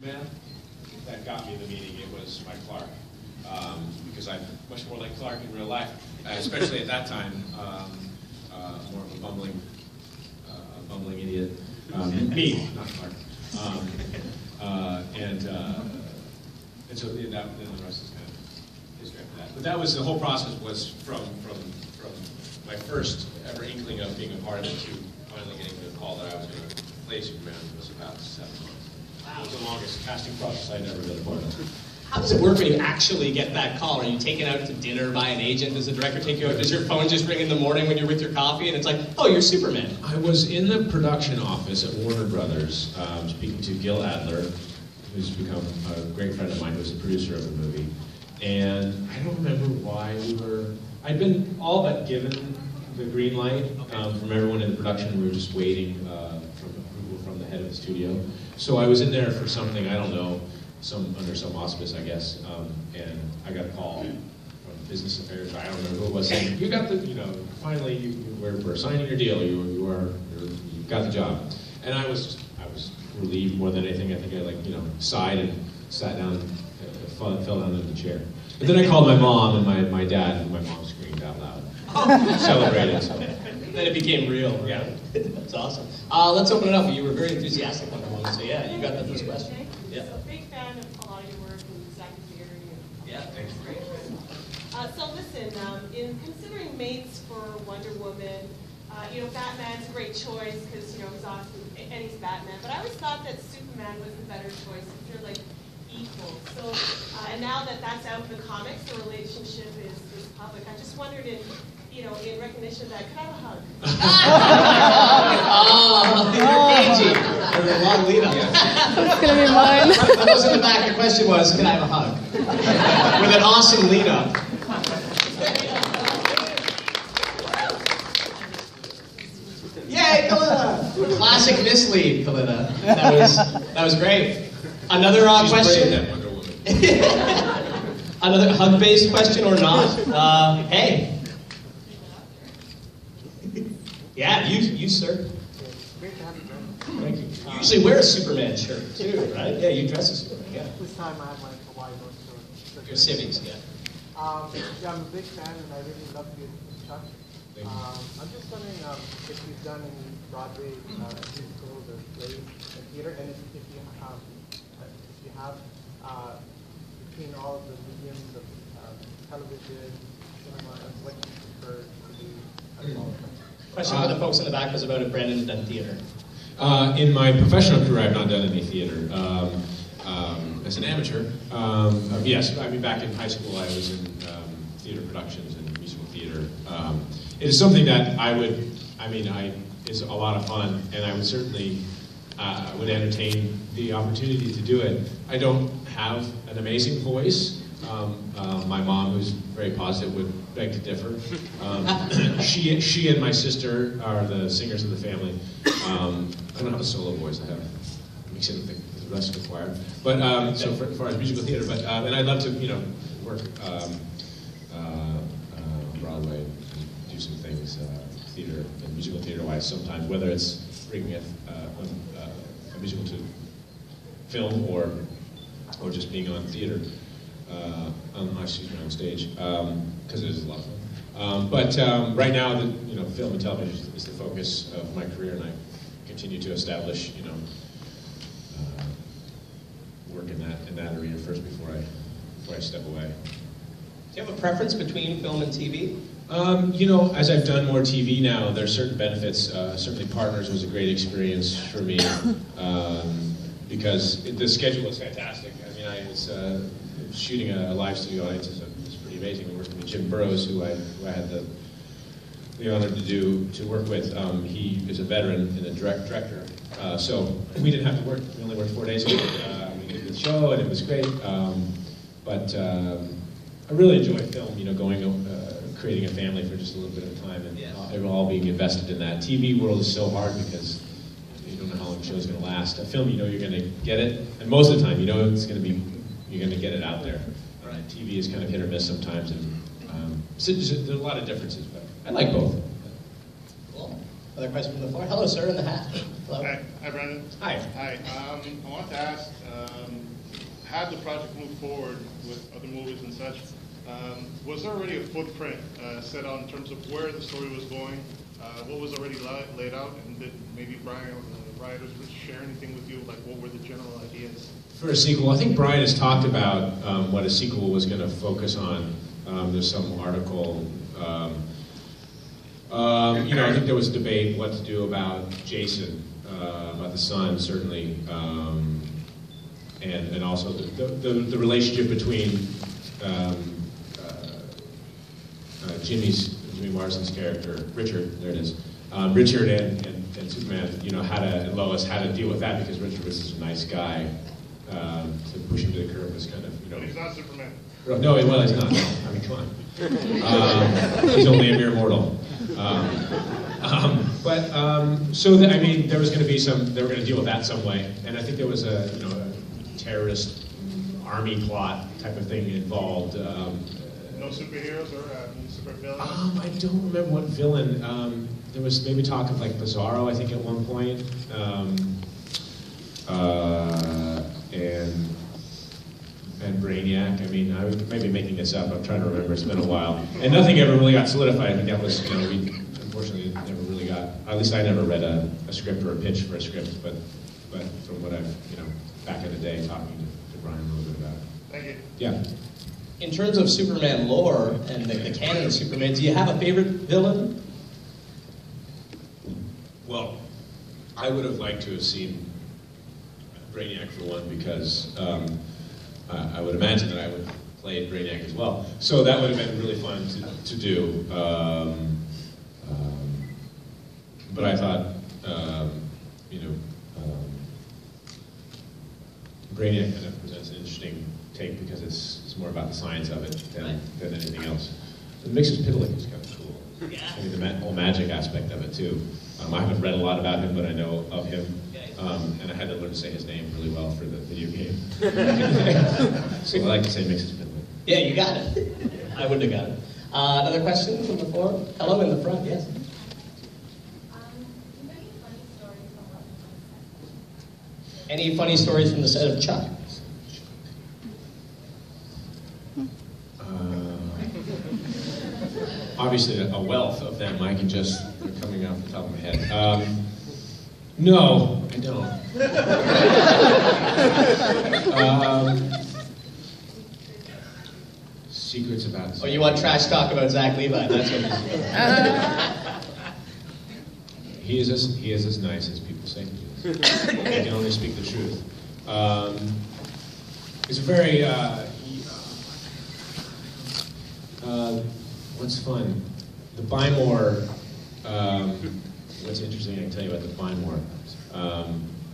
Man, that got me the meeting. It was Mike Clark, because I'm much more like Clark in real life, especially at that time. More of a bumbling idiot. Me, not Clark. And so then the rest is kind of history after that. But that was the whole process was from my first ever inkling of being a part of it to finally getting the call that I was going to play Superman was about 7 months. Wow. It was the longest casting process I'd ever been a part of. How does it work when you actually get that call? Are you taken out to dinner by an agent? Does the director take you out? Does your phone just ring in the morning when you're with your coffee and it's like, oh, you're Superman? I was in the production office at Warner Brothers speaking to Gil Adler, who's become a great friend of mine, who was the producer of the movie. And I don't remember why I'd been all but given the green light from everyone in the production. We were just waiting from approval from the head of the studio. So I was in there for something, I don't know, under some auspice, I guess, and I got a call from business affairs. I don't remember who it was saying, "You got the, finally, we're signing your deal. You got the job." And I was relieved more than anything. I think I sighed and sat down, fell down in the chair. But then I called my mom and my dad, and my mom screamed out loud, celebrated. So. Then it became real. Yeah, that's awesome. Let's open it up. You were very enthusiastic on the moment, so yeah, you got the first question. Yeah. So big fan of a lot of your work in Zack Theory. Yeah, thanks. Great. So listen, in considering mates for Wonder Woman, Batman's a great choice because he's awesome and he's Batman. But I always thought that Superman was the better choice because they're like equal. So and now that that's out in the comics, the relationship is public. I just wondered in recognition of that, could I have a hug? You're cagey. There's a long lead up. That's going to be mine. That was in the back. The question was, can I have a hug? With an awesome lead up. Yay, Kalina! Classic mislead, Kalina. That was great. Another question. That Wonder Woman. Another hug-based question or not? Hey. Yeah, you sir. Great to have you, Brandon. Thank you. You usually wear a Superman shirt too, right? Yeah, you dress as Superman. Yeah. This time I have my Hawaii shirt. Your civvies, yeah. I'm a big fan, and I really love your Chuck. I'm just wondering if you've done any Broadway musicals or plays in theater, and if you have, between all of the mediums of television, cinema, and what you prefer to do as well. Question for the folks in the back was about if Brandon had done theater. In my professional career, I've not done any theater. As an amateur, yes, back in high school, I was in theater productions and musical theater. It is something that is a lot of fun, and I would certainly would entertain the opportunity to do it. I don't have an amazing voice. My mom, who's very positive, would beg to differ. She and my sister are the singers of the family. I don't have a solo voice. I have mixed in with the rest of the choir. But so for far as musical theater, and I'd love to work on Broadway and do some things theater and musical theater wise sometimes, whether it's bringing a musical to film or just being on theater. On stage, because it is a lot of fun. But right now, film and television is the focus of my career, and I continue to establish, work in that arena first before I step away. Do you have a preference between film and TV? As I've done more TV now, there's certain benefits. Certainly, Partners was a great experience for me because the schedule was fantastic. I was shooting a live studio audience is pretty amazing. We worked with Jim Burrows, who I had the honor to work with. He is a veteran and a director, so we didn't have to work. We only worked 4 days a week. We did the show, and it was great. But I really enjoy film. Creating a family for just a little bit of time, and all being invested in that. TV world is so hard because you don't know how long the show's going to last. A film, you're going to get it, and most of the time, it's going to be. You're going to get it out there. Right. TV is kind of hit or miss sometimes, and there's a lot of differences, but I like both. Cool. Another question from the floor. Hello, sir, in the hat. Hello. Hi, Brandon. Hi. Hi. I wanted to ask, had the project move forward with other movies and such, was there already a footprint set out in terms of where the story was going? What was already laid out? And did maybe Bryan or the writers share anything with you? Like, what were the general ideas? For a sequel, I think Bryan has talked about what a sequel was going to focus on. There's some article. I think there was a debate what to do about Jason, about the son, certainly, and also the relationship between Jimmy Marsden's character, Richard. There it is. Richard and Superman, and Lois had to deal with that because Richard was such a nice guy. To push him to the curb was kind of, But he's not Superman. No, he's not. No. I mean, come on. He's only a mere mortal. There was going to be they were going to deal with that some way, and I think there was a terrorist army plot type of thing involved. No superheroes or super villains? I don't remember what villain. There was maybe talk of like Bizarro, I think, at one point. And Brainiac. I mean, I may be making this up. I'm trying to remember. It's been a while. And nothing ever really got solidified. I think that was, we unfortunately never really got, at least I never read a script or a pitch for a script, but from what I've, back in the day talking to Bryan a little bit about it. Thank you. Yeah. In terms of Superman lore and the canon of Superman, do you have a favorite villain? Well, I would have liked to have seen Brainiac for one, because I would imagine that I would play Brainiac as well. So that would have been really fun to do. But I thought, Brainiac kind of presents an interesting take because it's more about the science of it than anything else. The Mxyzptlk is kind of cool. Yeah. I mean, the whole magic aspect of it too. I haven't read a lot about him, but I know of him. And I had to learn to say his name really well for the video game. So I like to say Mxyzptlk. Yeah, you got it. I wouldn't have got it. Another question from the floor? Hello, in the front, yes. Any funny stories from the set of Chuck? Obviously, a wealth of them. I can just, they're coming off the top of my head. No, I don't. Secrets about... Oh, you want trash talk about Zach Levi? That's what He is as nice as people say he is. He can only speak the truth. It's a very... what's fun? The Buy More... what's interesting, I can tell you about the Buy More.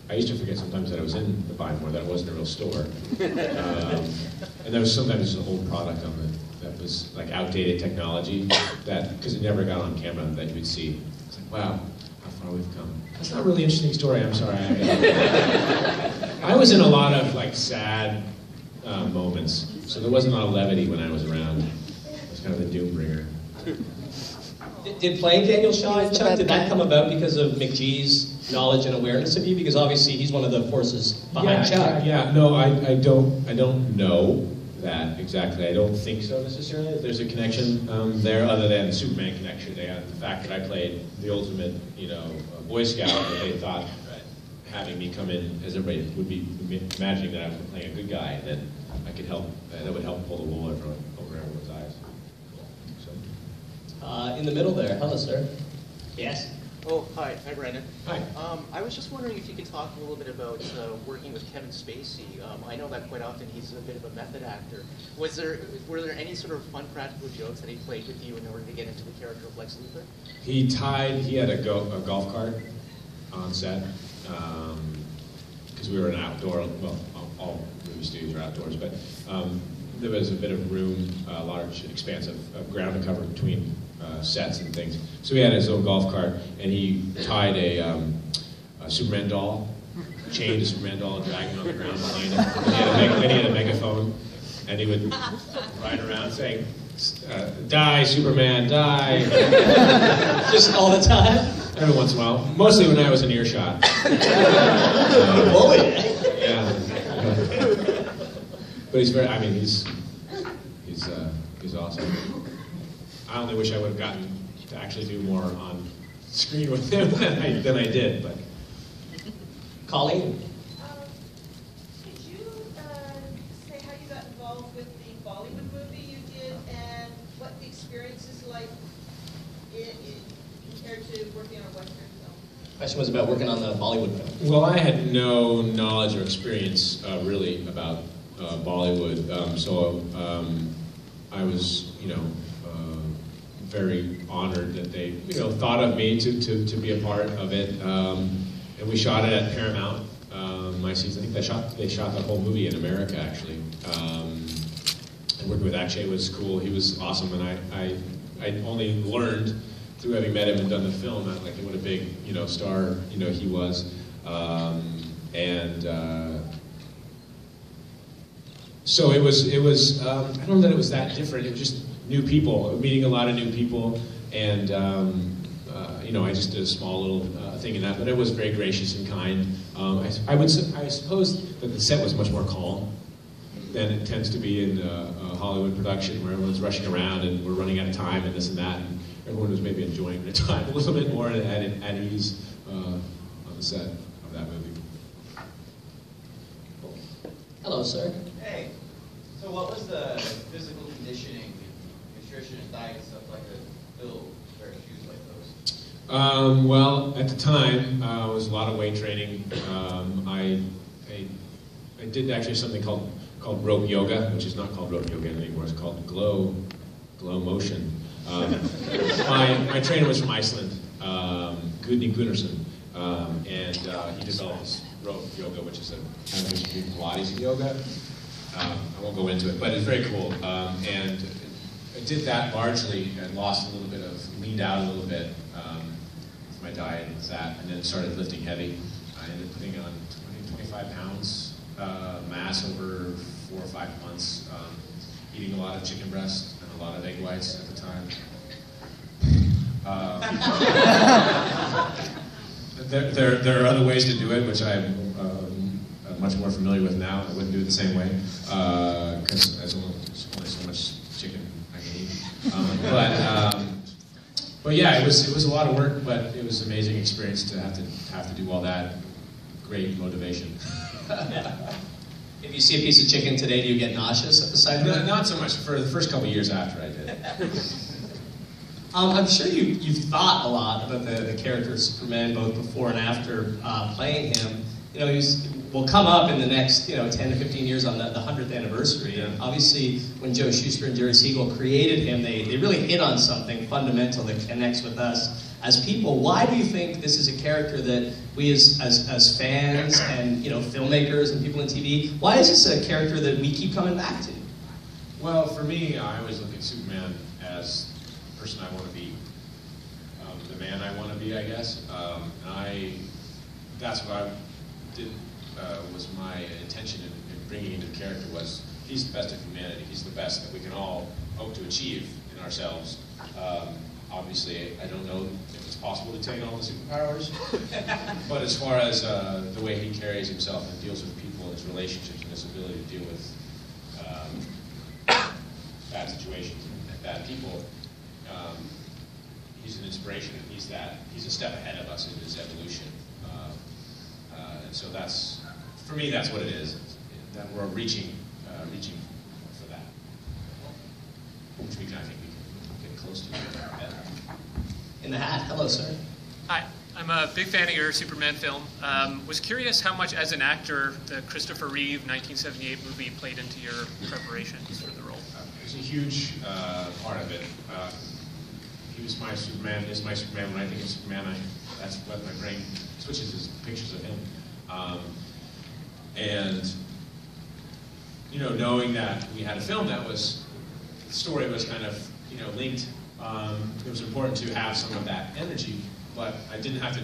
I used to forget sometimes that I was in the Buy More, that it wasn't a real store. And there was sometimes an old product on that was like outdated technology, that because it never got on camera, that you would see. It's like, wow, how far we've come. That's not a really interesting story, I'm sorry. I was in a lot of like sad moments, so there wasn't a lot of levity when I was around. I was kind of the doom bringer. Did playing Daniel Shaw in Chuck, did that come about because of McGee's knowledge and awareness of you? Because obviously he's one of the forces behind Chuck. Yeah, no, I don't know that exactly. I don't think so necessarily. There's a connection there other than the Superman connection. They had the fact that I played the ultimate, Boy Scout, that they thought having me come in, as everybody would be imagining that I was playing a good guy, that I could help, that would help pull the wool over everyone's eyes. In the middle there. Hello, sir. Yes? Oh, hi. Hi, Brandon. Hi. I was just wondering if you could talk a little bit about working with Kevin Spacey. I know that quite often he's a bit of a method actor. Were there any sort of fun practical jokes that he played with you in order to get into the character of Lex Luthor? He had a golf cart on set, because we were an outdoor, well, all movie studios are outdoors, but there was a bit of room, a large expanse of ground to cover between sets and things. So he had his own golf cart, and he tied a Superman doll, chained a Superman doll, and dragged it on the ground behind him. And he had a megaphone, and he would ride around saying, "Die, Superman, die!" Just all the time? Every once in a while, mostly when I was in earshot. Bully. Yeah. But he's very, I mean, he's awesome. I only wish I would have gotten to actually do more on screen with him than I did, but. Colleen? Could you say how you got involved with the Bollywood movie you did and what the experience is like compared to working on a Western film? The question was about working on the Bollywood film. Well, I had no knowledge or experience really about Bollywood, so I was, very honored that they, thought of me to be a part of it. And we shot it at Paramount. My season, I think they shot the whole movie in America actually. And working with Akshay was cool. He was awesome, and I only learned through having met him and done the film that like what a big star he was. So it was I don't know that it was that different. It was just new people, meeting a lot of new people, and I just did a small little thing in that, but it was very gracious and kind. I suppose that the set was much more calm than it tends to be in a Hollywood production, where everyone's rushing around and we're running out of time and this and that, and everyone was maybe enjoying their time a little bit more at ease on the set of that movie. Hello, sir. Hey, so what was the physical conditioning, nutrition, and diet and stuff like to fill wear shoes like those? Well, at the time, it was a lot of weight training. I did actually something called rope yoga, which is not called rope yoga anymore. It's called glow motion. My trainer was from Iceland, Gudni Gunnarsson, and he developed this rope yoga, which is a kind of Pilates yoga. I won't go into it, but it's very cool. And I did that largely and lost a little bit leaned out a little bit with my diet and that, and then started lifting heavy. I ended up putting on 25 pounds mass over 4 or 5 months, eating a lot of chicken breast and a lot of egg whites at the time. There are other ways to do it, which I'm much more familiar with now. I wouldn't do it the same way, because there's only so much chicken I can eat. But yeah, it was a lot of work, but it was an amazing experience to have to do all that. Great motivation. If you see a piece of chicken today, do you get nauseous at the sight of it? Not so much. For the first couple of years after I did. I'm sure you've thought a lot about the character of Superman, both before and after playing him. Will come up in the next 10 to 15 years on the 100th anniversary. And obviously, when Joe Shuster and Jerry Siegel created him, they really hit on something fundamental that connects with us as people. Why do you think this is a character that we as fans and filmmakers and people in TV, why is this a character that we keep coming back to? Well, for me, I always look at Superman as the person I want to be, the man I want to be, I guess. That's what I did. Was my intention in bringing into the character was he's the best of humanity. He's the best that we can all hope to achieve in ourselves. Obviously, I don't know if it's possible to attain all the superpowers, but as far as the way he carries himself and deals with people, his relationships, and his ability to deal with bad situations and bad people, he's an inspiration, and he's a step ahead of us in his evolution. And so for me, that's what it is. That we're reaching for that, which I think we can get close to. In the hat. Hello, sir. Hi. I'm a big fan of your Superman film. Was curious how much, as an actor, the Christopher Reeve 1978 movie played into your preparations for the role. It was a huge part of it. He was my Superman. Is my Superman. When I think of Superman, that's what my brain switches is pictures of him. And knowing that we had a film that the story was kind of linked. It was important to have some of that energy, but I didn't have to.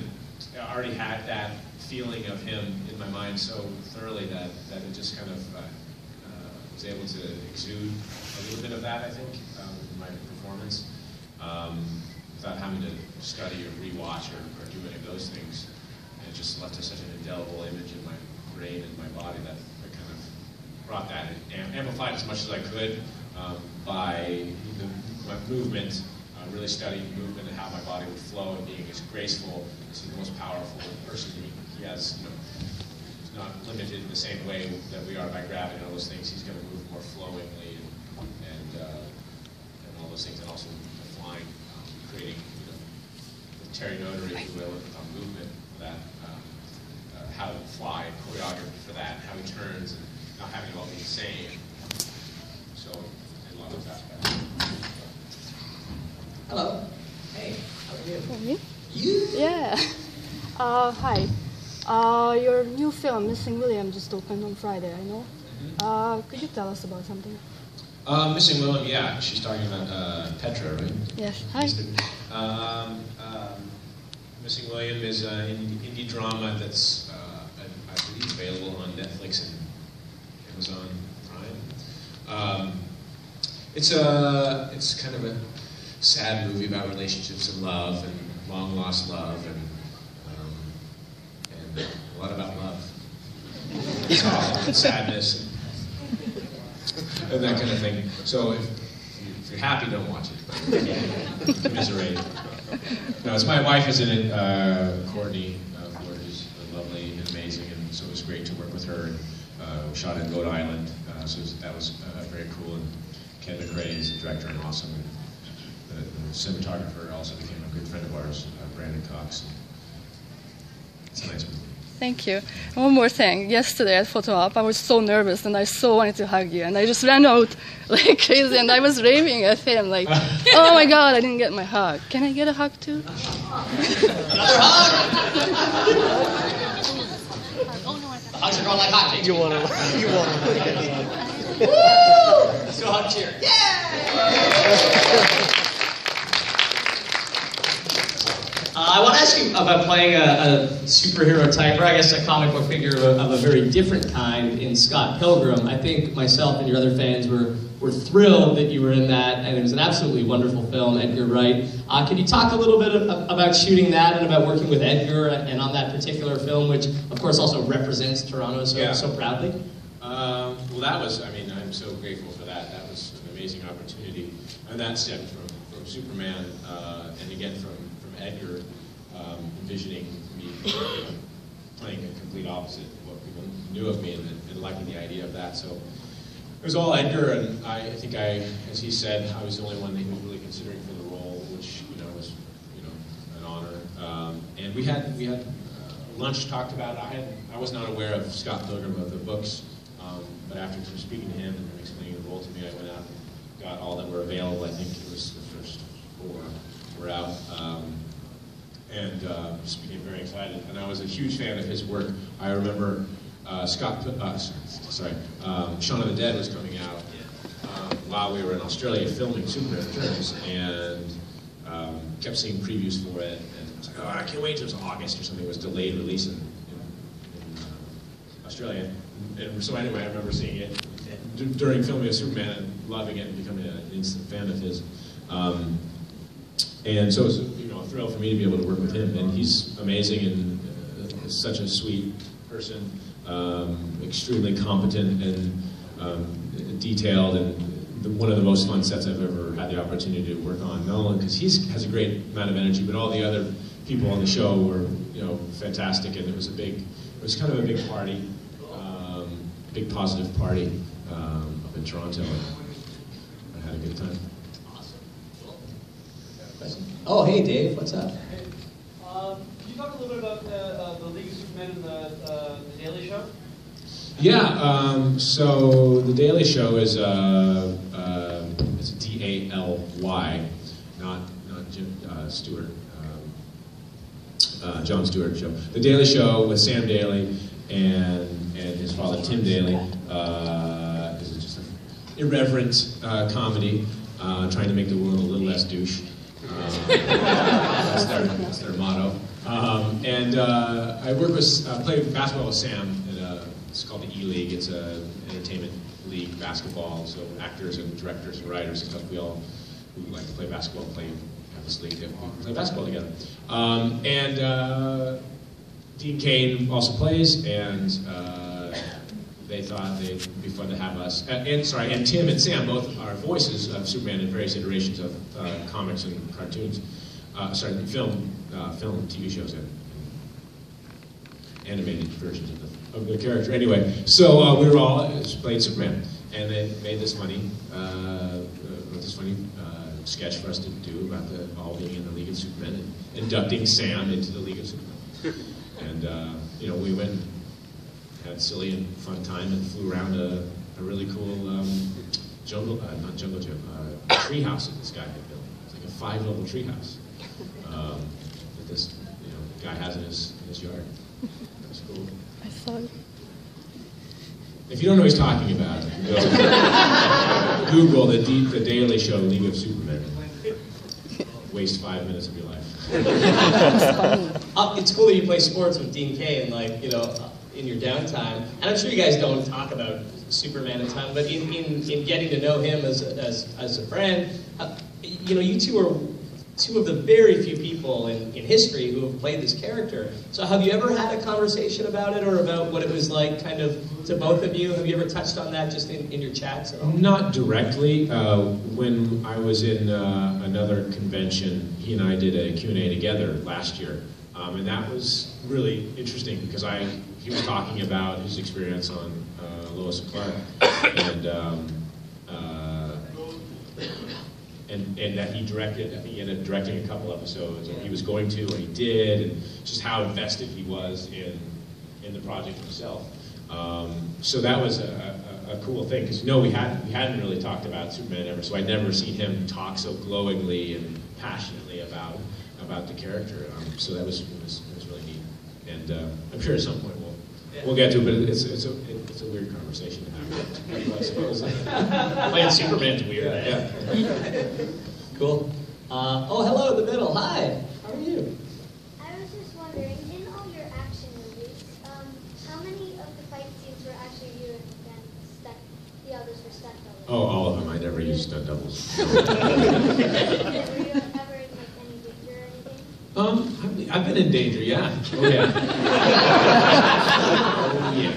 I already had that feeling of him in my mind so thoroughly that it just kind of was able to exude a little bit of that. I think in my performance, without having to study or rewatch or do any of those things. And it just left such an indelible image in my brain and my body that I kind of brought that and simplified as much as I could by my movement. Really studied movement and how my body would flow and being as graceful as the most powerful person. He has, he's not limited in the same way that we are by gravity and all those things. He's going to move more flowingly and all those things, and also flying, creating the pterodotary, if you will, movement for that, how to fly, choreography for that, how he turns, and not having it all be the same. So, a lot of aspects. Hello. Hey, how are you? For me? You? Yeah. Hi. Your new film, Missing William, just opened on Friday, I know. Could you tell us about something? Missing William, yeah. She's talking about Petra, right? Yes. Hi. Missing William is an indie drama that's, I believe, available on Netflix and Amazon Prime. It's kind of a sad movie about relationships and love and long lost love and a lot about love. And sadness and that kind of thing. So if you're happy, don't watch it. Commiserate. No, it's my wife is in it, Courtney Ford, who's lovely and amazing, and so it was great to work with her. We shot in Rhode Island, so that was very cool. And Ken McRae is the director and awesome. The cinematographer also became a good friend of ours, Brandon Cox. It's a nice movie. Thank you. And one more thing. Yesterday at Photo Op, I was so nervous and I so wanted to hug you. And I just ran out like crazy and I was raving at him like, oh my God, I didn't get my hug. Can I get a hug too? Another hug! The hugs are going like hotcakes. You want to. Woo! Let's do a hug cheer. Yeah! I want to ask you about playing a superhero type, or I guess a comic book figure of a very different kind in Scott Pilgrim. I think myself and your other fans were thrilled that you were in that, and it was an absolutely wonderful film, Edgar Wright. Can you talk a little bit about shooting that and about working with Edgar and on that particular film, which of course also represents Toronto so proudly? Well, that was, I'm so grateful for that. That was an amazing opportunity. And that stemmed from Superman, and again from Edgar, envisioning me playing a complete opposite of what people knew of me and liking the idea of that. So it was all Edgar, and I think as he said, I was the only one that he was really considering for the role, which was an honor. And we had lunch, talked about it. I was not aware of Scott Pilgrim, of the books, but after speaking to him and explaining the role to me, I went out and got all that were available. I think it was the first 4 were out. And just became very excited. And I was a huge fan of his work. I remember Shaun of the Dead was coming out while we were in Australia filming Superman Returns, and kept seeing previews for it. And I was like, oh, I can't wait. It was August or something. It was delayed release in Australia. And so anyway, I remember seeing it during filming of Superman and loving it and becoming an instant fan of his. And so it was a thrill for me to be able to work with him, and he's amazing and such a sweet person, extremely competent and detailed, and one of the most fun sets I've ever had the opportunity to work on. Not only because he has a great amount of energy, but all the other people on the show were fantastic, and it was kind of a big party, big positive party up in Toronto. I had a good time. Oh, hey Dave, what's up? Can you talk a little bit about the League of Supermen and the Daily Show? Yeah, so the Daily Show is it's D-A-L-Y, not Jim Stewart, Jon Stewart show. The Daily Show with Sam Daly and his father Tim Daly is just an irreverent comedy trying to make the world a little less douche. That's their motto. And I work with, play basketball with Sam. It's called the E-League. It's an entertainment league basketball. So actors and directors and writers and stuff, we all who like to play basketball have this league that we play basketball together. And Dean Cain also plays, and they thought they'd be fun to have us. And Tim and Sam both are voices of Superman in various iterations of comics and cartoons. Film, TV shows, and animated versions of the character. Anyway, so we were all played Superman, and they made this funny, sketch for us to do about all being in the League of Supermen and inducting Sam into the League of Supermen. And we went and had a silly and fun time and flew around a really cool tree house that this guy had built. It's like a 5-level tree house that this guy has in his yard. That's cool. I saw it. If you don't know what he's talking about, go Google the Daily Show League of Supermen. Waste 5 minutes of your life. It's cool that you play sports with Dean Kaye and in your downtime. And I'm sure you guys don't talk about Superman a ton, but in getting to know him as a friend, you two are two of the very few people in history who have played this character. So have you ever had a conversation about it, or about what it was like kind of to both of you? Have you ever touched on that just in your chats at all? Not directly. When I was in another convention, he and I did a Q&A together last year. And that was really interesting because he was talking about his experience on Lois and Clark, and that he directed. I think he ended up directing a couple episodes, or he was going to, or he did, and just how invested he was in the project himself. So that was a cool thing, because we hadn't really talked about Superman ever, so I'd never seen him talk so glowingly and passionately about the character. So that was really neat, and I'm sure at some point we'll get to it, but it's a weird conversation to have. I suppose playing Superman's weird. Yeah. Cool. Hello in the middle. Hi. How are you? I was just wondering, in all your action movies, how many of the fight scenes were actually you and the others were stunt doubles? Oh, all of them. I never used stunt doubles. Were you ever in any danger or anything? I've been in danger, yeah. Oh, yeah. Oh, yeah.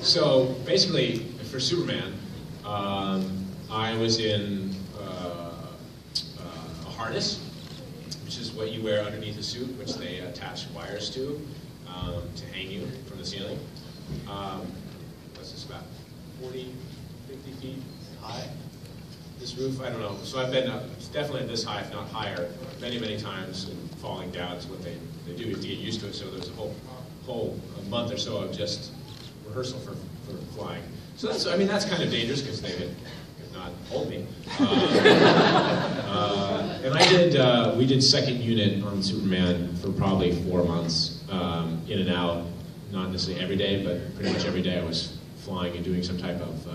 So, basically, for Superman, I was in a harness, which is what you wear underneath a suit, which they attach wires to hang you from the ceiling. What's this, about 40, 50 feet high? This roof, I don't know. So I've been it's definitely this high, if not higher, many, many times, and falling down is what they do. You have to get used to it. So there's a whole month or so of just rehearsal for flying. So that's kind of dangerous, because they could not hold me. And we did second unit on Superman for probably 4 months, in and out, not necessarily every day, but pretty much every day I was flying and doing some type of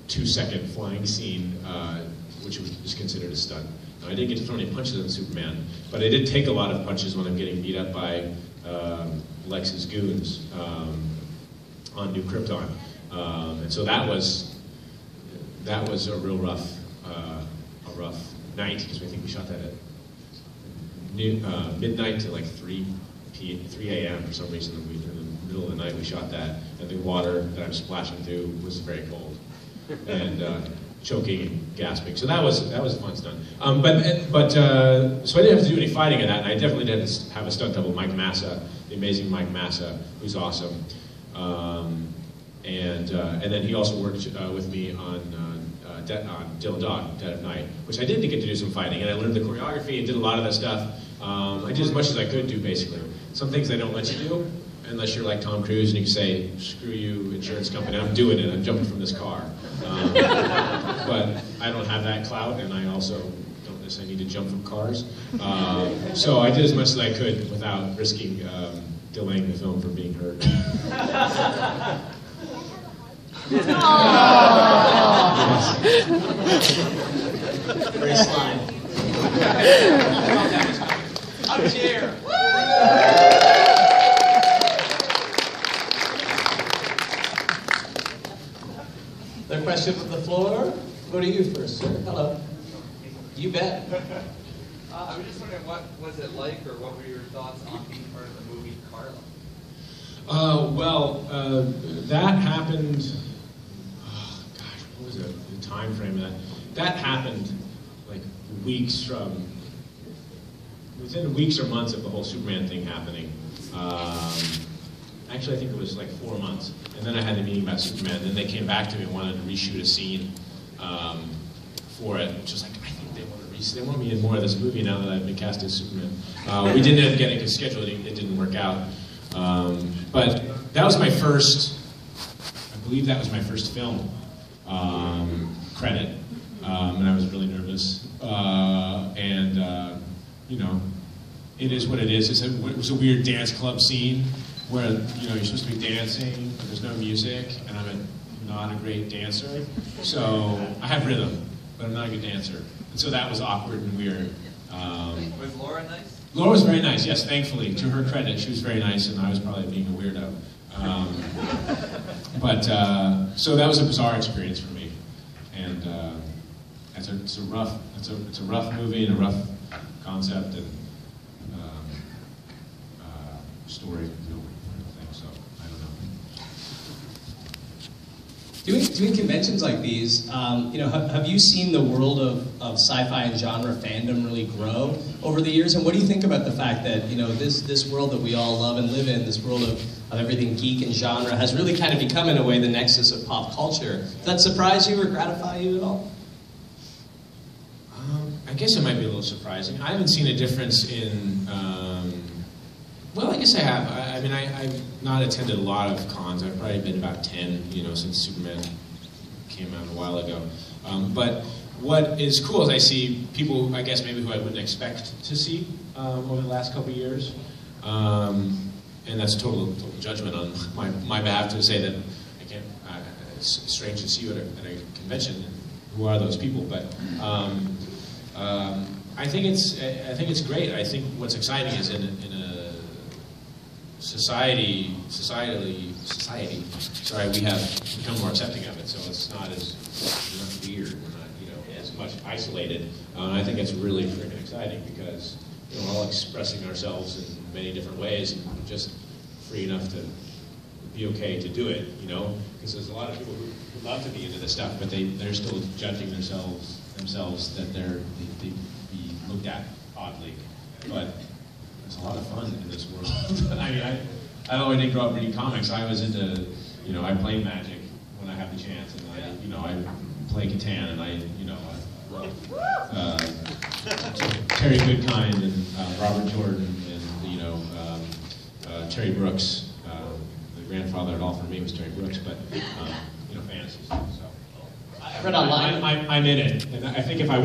2-second flying scene, which was considered a stunt. Now, I didn't get to throw any punches on Superman, but I did take a lot of punches when I'm getting beat up by Lex's goons on New Krypton, and so that was a real rough night, because I think we shot that at midnight to like 3 a.m. for some reason. In the middle of the night we shot that, and the water that I was splashing through was very cold, and choking and gasping. So that was a fun stunt. So I didn't have to do any fighting in that, and I definitely didn't have a stunt double, Mike Massa, the amazing Mike Massa, who's awesome. And then he also worked with me on Dylan Dog, Dead of Night, which I did get to do some fighting, and I learned the choreography and did a lot of that stuff. I did as much as I could do, basically. Some things they don't let you do, unless you're like Tom Cruise and you can say, screw you, insurance company, I'm doing it, I'm jumping from this car. But I don't have that clout, and I also don't necessarily need to jump from cars. So I did as much as I could without risking delaying the film from being heard. Very sly. Up here. Another question from the floor? Go to you first, sir. Hello. You bet. I was just wondering, what was it like, or what were your thoughts on being part of the movie Carla? That happened. Oh, gosh, what was the time frame of that? That happened like weeks from. Within weeks or months of the whole Superman thing happening. Actually, I think it was like 4 months. And then I had a meeting about Superman. And then they came back to me and wanted to reshoot a scene for it, which was like, I think they want me in more of this movie now that I've been cast as Superman. We didn't end up getting his schedule. It didn't work out. But that was my first, I believe that was my first film credit. And I was really nervous. You know, it is what it is. It was a weird dance club scene where, you know, you're supposed to be dancing, but there's no music, and I'm not a great dancer. So I have rhythm, but I'm not a good dancer. And so that was awkward and weird. Was Laura nice? Laura was very nice, yes, thankfully. To her credit, she was very nice, and I was probably being a weirdo. So that was a bizarre experience for me. And it's a rough movie and a rough concept and story, so I don't know. Doing conventions like these, you know, have you seen the world of sci-fi and genre fandom really grow over the years? And what do you think about the fact that, you know, this world that we all love and live in, this world of everything geek and genre, has really kind of become, in a way, the nexus of pop culture? Does that surprise you or gratify you at all? I guess it might be a little surprising. I haven't seen a difference in, well, I guess I have. I mean, I've not attended a lot of cons. I've probably been about 10, you know, since Superman came out a while ago. But what is cool is I see people, I guess, maybe who I wouldn't expect to see over the last couple of years. And that's total judgment on my behalf to say that I can't, it's strange to see you at a convention. Who are those people? But I think it's great. I think what's exciting is in a society, sorry, we have become more accepting of it, so it's not as weird, we're not, you know, as much isolated. I think it's really freaking exciting because, you know, we're all expressing ourselves in many different ways and just free enough to be okay to do it, you know, because there's a lot of people who love to be into this stuff, but they're still judging themselves that they be looked at oddly. But there's a lot of fun in this world. I mean, I didn't grow up reading comics. I was into, you know, I play Magic when I have the chance, and I play Catan, and I wrote Terry Goodkind and Robert Jordan and Terry Brooks. The grandfather at all for me was Terry Brooks, but fantasy stuff. So I read online. I'm in it, and I think if I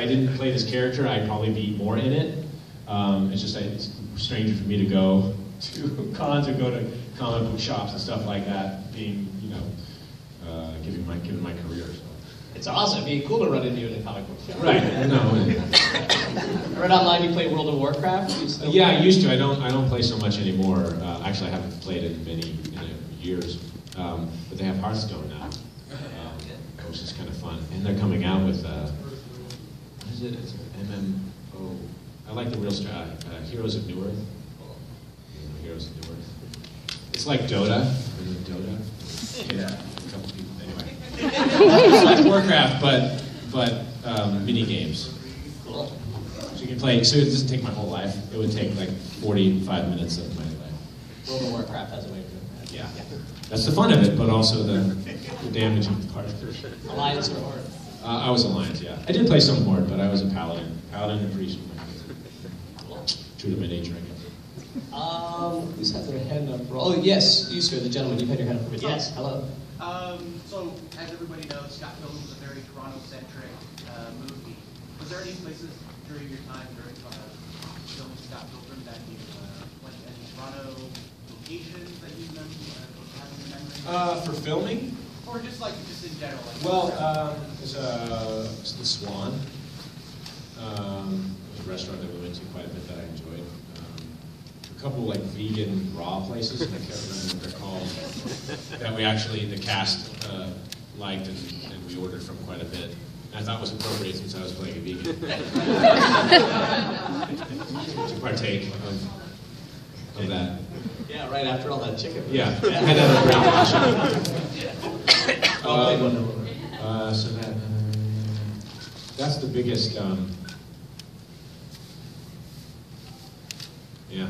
didn't play this character, I'd probably be more in it. It's just it's stranger for me to go to cons or go to comic book shops and stuff like that, being given my career. So. It's awesome. It'd be cool to run into you in a comic book shop. Right. No. I read online you play World of Warcraft. Yeah, I used to. I don't play so much anymore. Actually, I haven't played it in many years. But they have Hearthstone now, which is kind of fun. And they're coming out with what is it? It's MMO. I like the real Heroes of New Earth. Heroes of New Earth. It's like Dota. Dota. Yeah. A couple people. Anyway. It's like Warcraft, but mini games. Cool. So you can play. So it doesn't take my whole life. It would take like 45 minutes of my life. World of Warcraft has a way of doing that. Yeah. That's the fun of it, but also the damaging part. Alliance or Horde? I was Alliance, yeah. I did play some Horde, but I was a Paladin. Paladin and Priest. True to my nature, I guess. Who's had their hand up? Oh, yes, you, sir, the gentleman. You've had your hand up for a minute. Yes, hello. So, as everybody knows, Scott Pilgrim was a very Toronto-centric movie. Was there any places during your time during filming Scott Pilgrim that you went to any Toronto locations that you have in your memory? For filming? Or just in general? There's the Swan. It was a restaurant that we went to quite a bit that I enjoyed. A couple vegan raw places, and I can't remember what they're called, that we actually, the cast liked and we ordered from quite a bit. And I thought was appropriate since I was playing a vegan. To partake of that. Yeah, right after all that chicken. Yeah, and then a brown so that's the biggest. Yeah.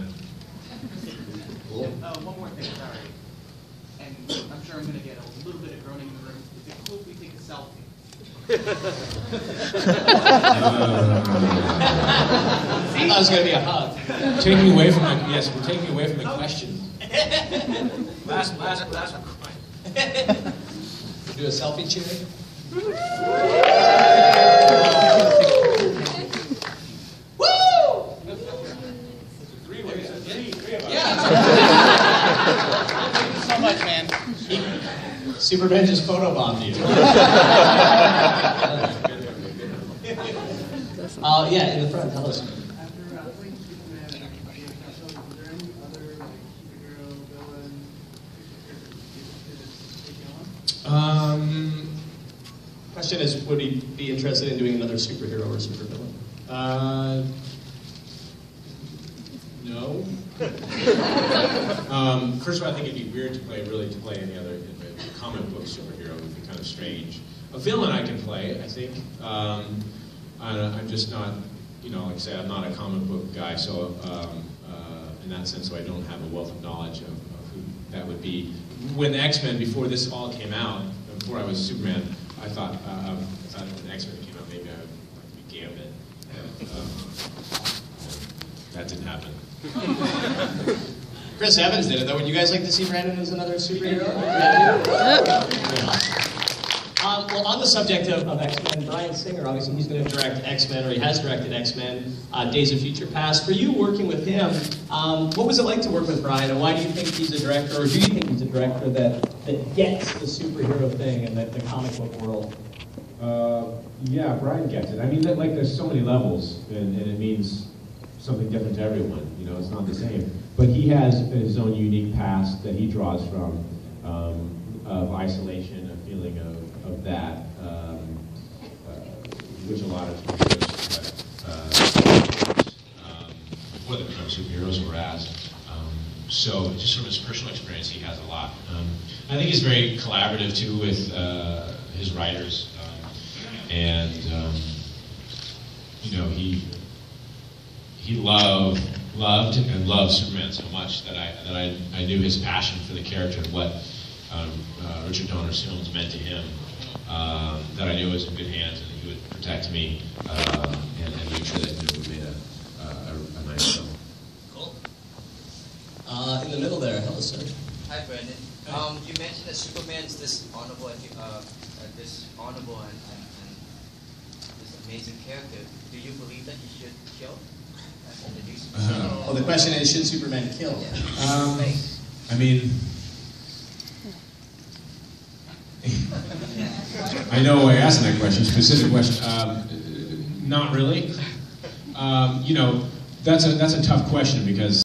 Cool. One more thing, sorry. And I'm sure I'm going to get a little bit of groaning in the room. Is it cool if we take a selfie? I thought it was going to be a hug. Taking away from the, yes, we're taking away from the question. last question. Do a selfie cheering? Thank you so much, man. Superman just photobombed you. Yeah, in the front, tell us. After playing Superman, was there any other superhero villain Question is, would he be interested in doing another superhero or supervillain? No. First of all, I think it'd be weird to play any other comic book superhero. It would be kind of strange. A villain I can play, I think. I'm just not, like I say, I'm not a comic book guy, so in that sense, so I don't have a wealth of knowledge of who that would be. When the X-Men, before this all came out, before I was Superman, I thought when the X-Men came out, maybe I would like to be Gambit. That didn't happen. Chris Evans did it, though. Would you guys like to see Brandon as another superhero? Well, on the subject of X-Men, Bryan Singer, obviously he's going to direct X-Men, or he has directed X-Men, Days of Future Past. For you, working with him, what was it like to work with Bryan, and why do you think he's a director, or do you think he's a director that gets the superhero thing in the comic book world? Yeah, Bryan gets it. I mean, like, there's so many levels, and it means something different to everyone. It's not the same. But he has his own unique past that he draws from, of isolation, a feeling of that, which a lot of superheroes, before they become superheroes, were as. So just from his personal experience, he has a lot. I think he's very collaborative too with his writers, and he loved and loves Superman so much that I knew his passion for the character and what Richard Donner's films meant to him. That I knew it was in good hands and that he would protect me and make sure that we made a nice film. Cool. In the middle there, hello, sir. Hi, Brandon. You mentioned that Superman is this honorable and this amazing character. Do you believe that he should kill? The question is, should Superman kill? I mean, I know why you're asking that question, specific question. Not really. That's a tough question because